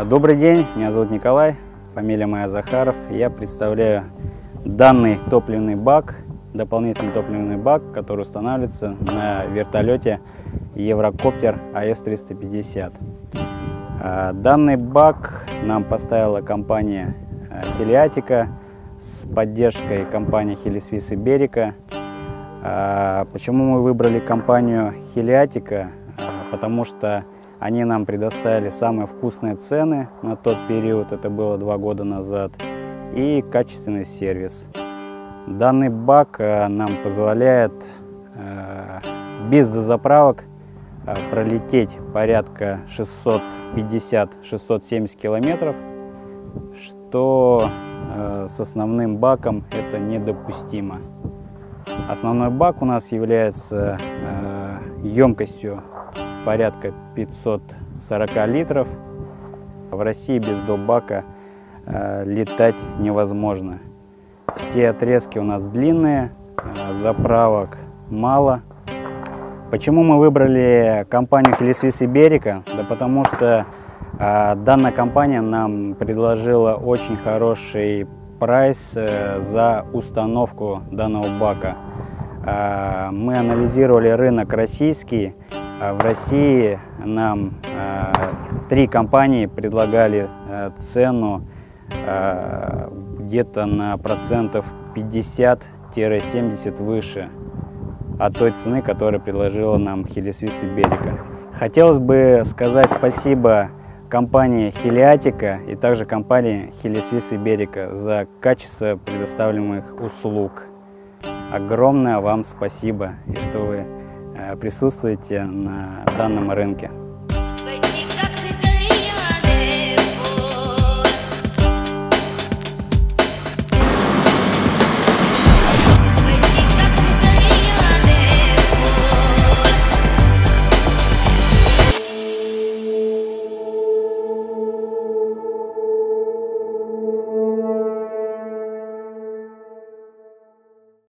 Добрый день, меня зовут Николай, фамилия моя Захаров. Я представляю данный топливный бак, дополнительный топливный бак, который устанавливается на вертолете Еврокоптер АС-350. Данный бак нам поставила компания Хелиатика с поддержкой компании Хелисвис Иберика. Почему мы выбрали компанию Хелиатика? Потому что они нам предоставили самые вкусные цены на тот период, это было 2 года назад, и качественный сервис. Данный бак нам позволяет без дозаправок пролететь порядка 650-670 километров, что с основным баком это недопустимо. Основной бак у нас является емкостью порядка 540 литров. В России без доп-бака летать невозможно. Все отрезки у нас длинные, заправок мало. Почему мы выбрали компанию Хелисвис Иберика? Да потому что данная компания нам предложила очень хороший прайс за установку данного бака. Мы анализировали рынок российский. В России нам 3 компании предлагали цену где-то на процентов 50-70 выше от той цены, которую предложила нам Хелисвис Иберика. Хотелось бы сказать спасибо компании Хелиатика и также компании Хелисвис Иберика за качество предоставляемых услуг. Огромное вам спасибо, и что вы присутствуете на данном рынке.